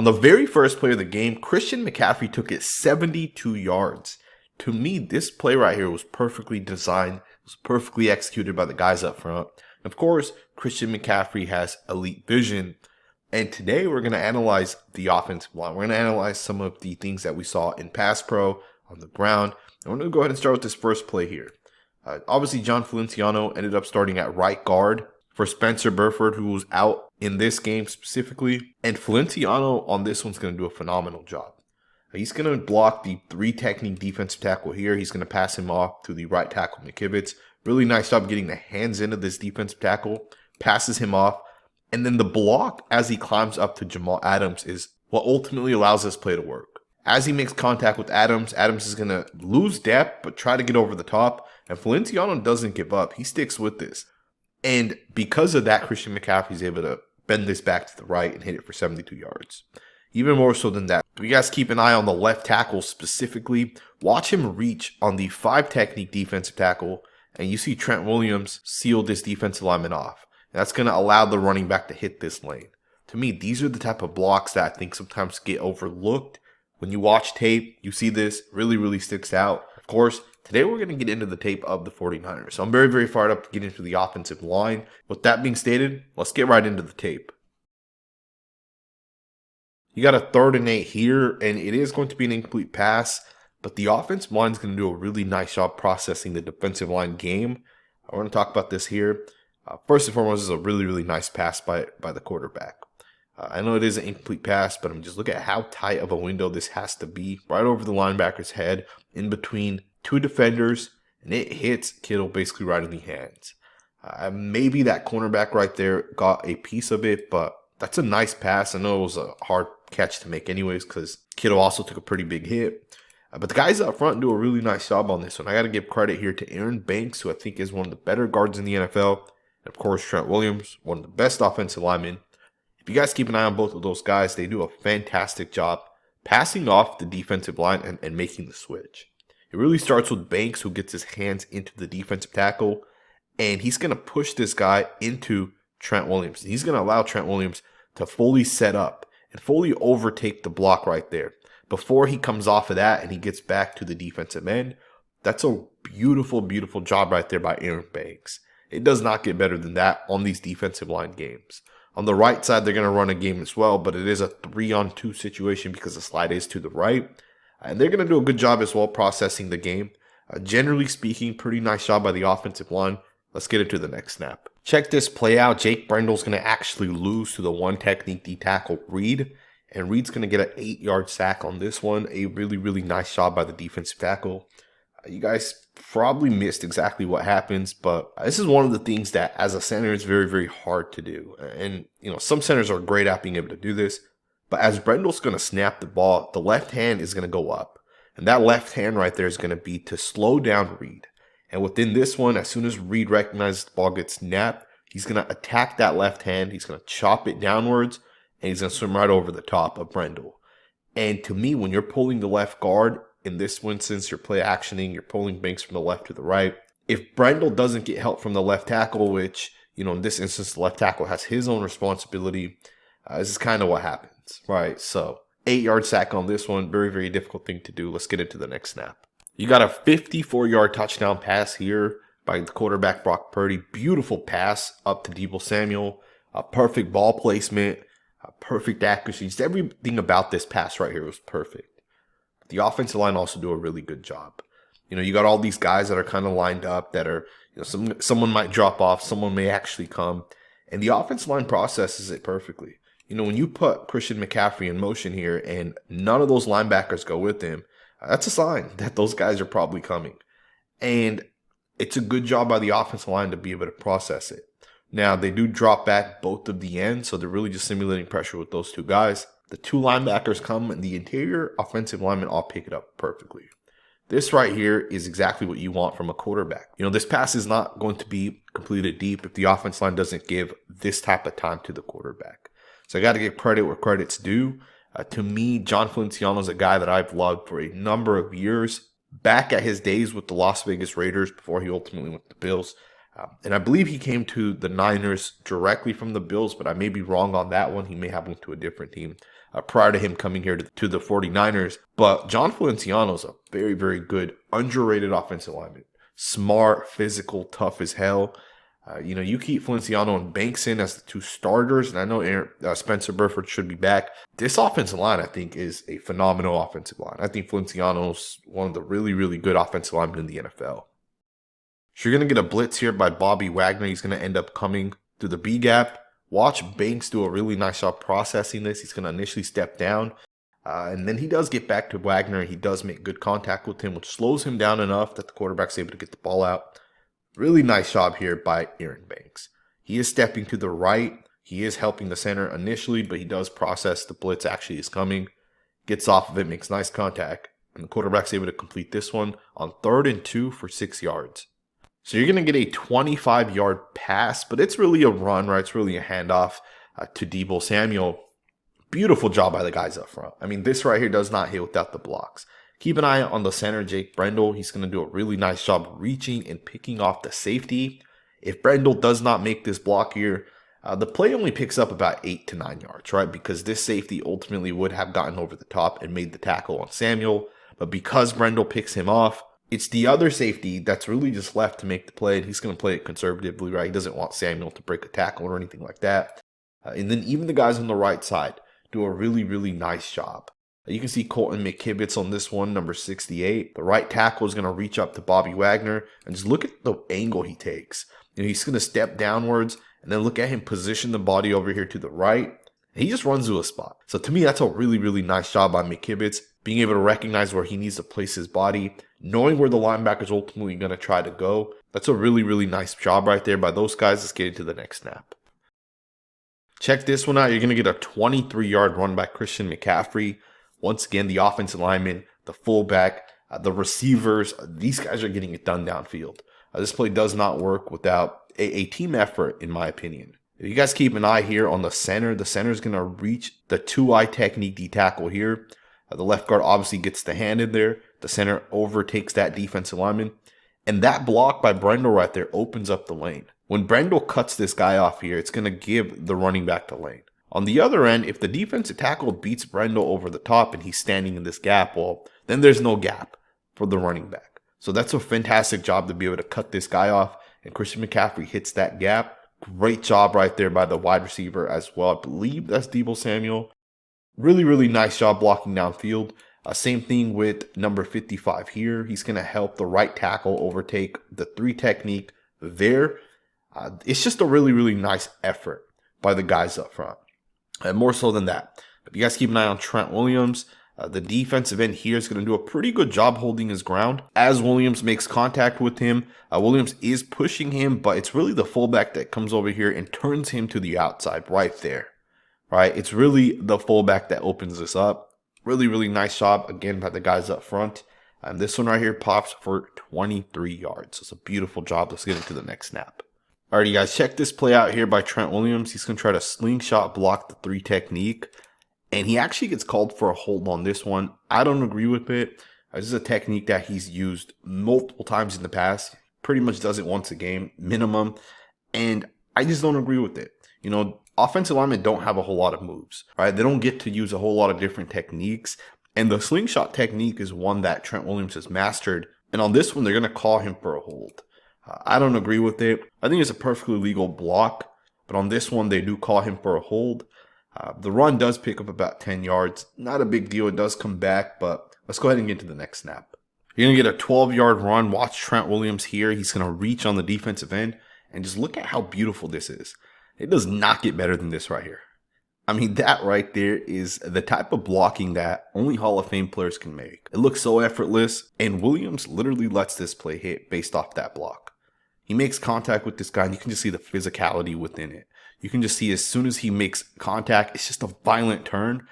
On the very first play of the game, Christian McCaffrey took it 72 yards. To me, this play right here was perfectly designed, it was perfectly executed by the guys up front. Of course, Christian McCaffrey has elite vision. And today we're going to analyze the offensive line. We're going to analyze some of the things that we saw in pass pro, on the ground. And we're going to go ahead and start with this first play here. Obviously, John Feliciano ended up starting at right guard for Spencer Burford, who was out in this game specifically. And Feliciano on this one's going to do a phenomenal job. He's going to block the 3 technique defensive tackle here. He's going to pass him off to the right tackle, McKivitz. Really nice job getting the hands into this defensive tackle. Passes him off. And then the block as he climbs up to Jamal Adams is what ultimately allows this play to work. As he makes contact with Adams, Adams is going to lose depth but try to get over the top. And Feliciano doesn't give up. He sticks with this. And because of that, Christian McCaffrey is able to bend this back to the right and hit it for 72 yards. Even more so than that, you guys keep an eye on the left tackle specifically. Watch him reach on the 5 technique defensive tackle, and you see Trent Williams seal this defensive lineman off. And that's going to allow the running back to hit this lane. To me, these are the type of blocks that I think sometimes get overlooked. When you watch tape, you see this really sticks out. Of course, today we're going to get into the tape of the 49ers. So I'm very fired up to get into the offensive line. With that being stated, let's get right into the tape. You got a 3rd and 8 here, and it is going to be an incomplete pass, but the offensive line is going to do a really nice job processing the defensive line game. I want to talk about this here. First and foremost, this is a really nice pass by the quarterback. I know it is an incomplete pass, but I'm just looking at how tight of a window this has to be. Right over the linebacker's head, in between 2 defenders, and it hits Kittle basically right in the hands. Maybe that cornerback right there got a piece of it, but that's a nice pass. I know it was a hard catch to make anyways because Kittle also took a pretty big hit. But the guys up front do a really nice job on this one. I got to give credit here to Aaron Banks, who I think is one of the better guards in the NFL. And of course, Trent Williams, one of the best offensive linemen. If you guys keep an eye on both of those guys, they do a fantastic job passing off the defensive line and making the switch. It really starts with Banks, who gets his hands into the defensive tackle. And he's going to push this guy into Trent Williams. He's going to allow Trent Williams to fully set up and fully overtake the block right there. Before he comes off of that and he gets back to the defensive end, that's a beautiful job right there by Aaron Banks. It does not get better than that on these defensive line games. On the right side, they're going to run a game as well, but it is a 3-on-2 situation because the slide is to the right. And they're going to do a good job as well processing the game. Generally speaking, pretty nice job by the offensive line. Let's get into the next snap. Check this play out. Jake Brendel's going to actually lose to the 1 technique D tackle, Reed. And Reed's going to get an 8-yard sack on this one. A really nice job by the defensive tackle. You guys probably missed exactly what happens, but this is one of the things that as a center is very hard to do. And, some centers are great at being able to do this. But as Brendel's going to snap the ball, the left hand is going to go up. And that left hand right there is going to be to slow down Reed. And within this one, as soon as Reed recognizes the ball gets snapped, he's going to attack that left hand. He's going to chop it downwards, and he's going to swim right over the top of Brendel. And to me, when you're pulling the left guard, in this instance, you're play actioning, you're pulling Banks from the left to the right. If Brendel doesn't get help from the left tackle, which, in this instance, the left tackle has his own responsibility, this is kind of what happens, right? So 8-yard sack on this one, very difficult thing to do. Let's get into the next snap. You got a 54-yard touchdown pass here by the quarterback, Brock Purdy. Beautiful pass up to Deebo Samuel. A perfect ball placement. A perfect accuracy. Just everything about this pass right here was perfect. The offensive line also do a really good job. You got all these guys that are kind of lined up that are, someone might drop off. Someone may actually come. And the offensive line processes it perfectly. When you put Christian McCaffrey in motion here and none of those linebackers go with him, that's a sign that those guys are probably coming. And it's a good job by the offensive line to be able to process it. Now, they do drop back both of the ends, so they're really just simulating pressure with those 2 guys. The 2 linebackers come, and the interior offensive linemen all pick it up perfectly. This right here is exactly what you want from a quarterback. This pass is not going to be completed deep if the offensive line doesn't give this type of time to the quarterback. So I got to give credit where credit's due. To me, John Feliciano is a guy that I've loved for a number of years. Back at his days with the Las Vegas Raiders before he ultimately went to the Bills. And I believe he came to the Niners directly from the Bills, but I may be wrong on that one. He may have went to a different team. prior to him coming here to the 49ers. But John Feliciano is a very, very good, underrated offensive lineman. Smart, physical, tough as hell. You keep Feliciano and Banks in as the two starters, and I know Spencer Burford should be back. This offensive line, I think, is a phenomenal offensive line. I think Feliciano's one of the really, really good offensive linemen in the NFL. So you're going to get a blitz here by Bobby Wagner. He's going to end up coming through the B gap. Watch Banks do a really nice job processing this. He's going to initially step down, and then he does get back to Wagner. He does make good contact with him, which slows him down enough that the quarterback's able to get the ball out. Really nice job here by Aaron Banks. He is stepping to the right. He is helping the center initially, but he does process the blitz actually is coming. Gets off of it, makes nice contact, and the quarterback's able to complete this one on 3rd and 2 for 6 yards. So you're going to get a 25-yard pass, but it's really a run, right? It's really a handoff to Deebo Samuel. Beautiful job by the guys up front. I mean, this right here does not hit without the blocks. Keep an eye on the center, Jake Brendel. He's going to do a really nice job reaching and picking off the safety. If Brendel does not make this block here, the play only picks up about 8 to 9 yards, right? Because this safety ultimately would have gotten over the top and made the tackle on Samuel. But because Brendel picks him off, it's the other safety that's really just left to make the play. And he's going to play it conservatively, right? He doesn't want Samuel to break a tackle or anything like that. And then even the guys on the right side do a really, really nice job. You can see Colton McKivitz on this one, number 68. The right tackle is going to reach up to Bobby Wagner. And just look at the angle he takes. He's going to step downwards and then look at him position the body over here to the right. And he just runs to a spot. So to me, that's a really, really nice job by McKivitz. Being able to recognize where he needs to place his body. Knowing where the linebacker's ultimately going to try to go. That's a really, really nice job right there by those guys. Let's get into the next snap. Check this one out. You're going to get a 23-yard run by Christian McCaffrey. Once again, the offensive lineman, the fullback, the receivers, these guys are getting it done downfield. This play does not work without a team effort, in my opinion. If you guys keep an eye here on the center is going to reach the 2-eye technique D-tackle here. The left guard obviously gets the hand in there. The center overtakes that defensive lineman. And that block by Brendel right there opens up the lane. When Brendel cuts this guy off here, it's going to give the running back the lane. On the other end, if the defensive tackle beats Brendel over the top and he's standing in this gap, well, then there's no gap for the running back. So that's a fantastic job to be able to cut this guy off. And Christian McCaffrey hits that gap. Great job right there by the wide receiver as well. I believe that's Deebo Samuel. Really, really nice job blocking downfield. Same thing with number 55 here. He's going to help the right tackle overtake the 3 technique there. It's just a really, really nice effort by the guys up front. And more so than that, if you guys keep an eye on Trent Williams, the defensive end here is going to do a pretty good job holding his ground. As Williams makes contact with him, Williams is pushing him, but it's really the fullback that comes over here and turns him to the outside right there. Right? It's really the fullback that opens this up. Really, really nice job, again, by the guys up front. And this one right here pops for 23 yards. So it's a beautiful job. Let's get into the next snap. Alrighty, guys, check this play out here by Trent Williams. He's going to try to slingshot block the 3 technique. And he actually gets called for a hold on this one. I don't agree with it. This is a technique that he's used multiple times in the past. Pretty much does it once a game, minimum. And I just don't agree with it. Offensive linemen don't have a whole lot of moves, right? They don't get to use a whole lot of different techniques. And the slingshot technique is one that Trent Williams has mastered. And on this one, they're going to call him for a hold. I don't agree with it. I think it's a perfectly legal block. But on this one, they do call him for a hold. The run does pick up about 10 yards. Not a big deal. It does come back. But let's go ahead and get to the next snap. You're going to get a 12-yard run. Watch Trent Williams here. He's going to reach on the defensive end. And just look at how beautiful this is. It does not get better than this right here. I mean, that right there is the type of blocking that only Hall of Fame players can make. It looks so effortless. And Williams literally lets this play hit based off that block. He makes contact with this guy, and you can just see the physicality within it. You can just see as soon as he makes contact, it's just a violent turn.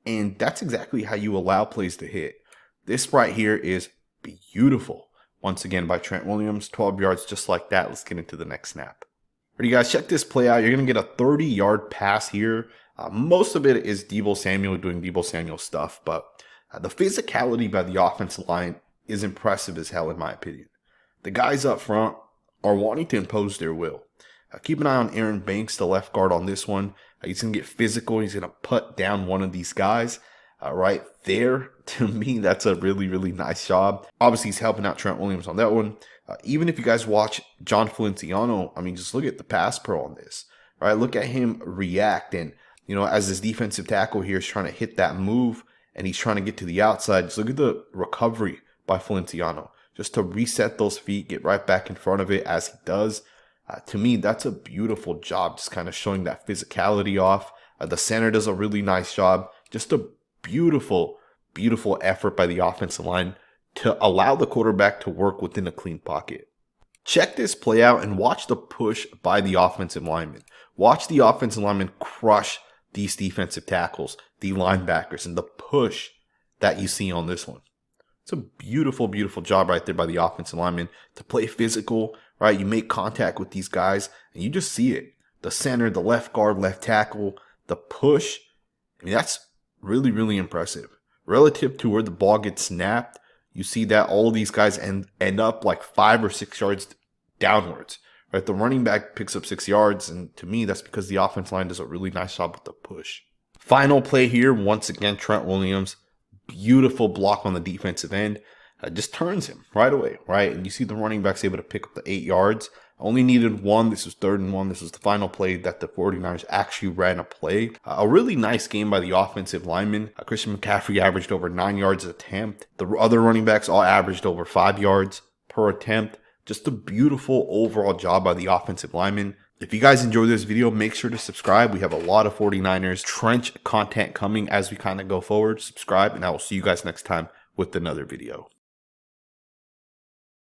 And that's exactly how you allow plays to hit. This right here is beautiful. Once again by Trent Williams, 12 yards just like that. Let's get into the next snap. Alright, guys, check this play out. You're going to get a 30-yard pass here. Most of it is Deebo Samuel doing Deebo Samuel stuff, but the physicality by the offensive line is impressive as hell in my opinion. The guys up front are wanting to impose their will. Keep an eye on Aaron Banks, the left guard on this one. He's going to get physical. He's going to put down one of these guys right there. To me, that's a really, really nice job. Obviously, he's helping out Trent Williams on that one. Even if you guys watch John Feliciano, I mean, just look at the pass pro on this, right? Look at him react. And, you know, as this defensive tackle here is trying to hit that move and he's trying to get to the outside, just look at the recovery by Feliciano. Just to reset those feet, get right back in front of it as he does. To me, that's a beautiful job, just kind of showing that physicality off. The center does a really nice job. Just a beautiful, beautiful effort by the offensive line to allow the quarterback to work within a clean pocket. Check this play out and watch the push by the offensive lineman. Watch the offensive lineman crush these defensive tackles, the linebackers, and the push that you see on this one. It's a beautiful, beautiful job right there by the offensive lineman to play physical, right? You make contact with these guys and you just see it. The center, the left guard, left tackle, the push. I mean, that's really, really impressive. Relative to where the ball gets snapped, you see that all of these guys end up like 5 or 6 yards downwards, right? The running back picks up 6 yards, and to me, that's because the offense line does a really nice job with the push. Final play here, once again, Trent Williams. Beautiful block on the defensive end. Just turns him right away, right? And you see the running back's able to pick up the 8 yards. Only needed 1. This was 3rd and 1. This was the final play that the 49ers actually ran a play. A really nice game by the offensive lineman. Christian McCaffrey averaged over 9 yards an attempt. The other running backs all averaged over 5 yards per attempt. Just a beautiful overall job by the offensive lineman. If you guys enjoyed this video, make sure to subscribe. We have a lot of 49ers trench content coming as we kind of go forward. Subscribe, and I will see you guys next time with another video.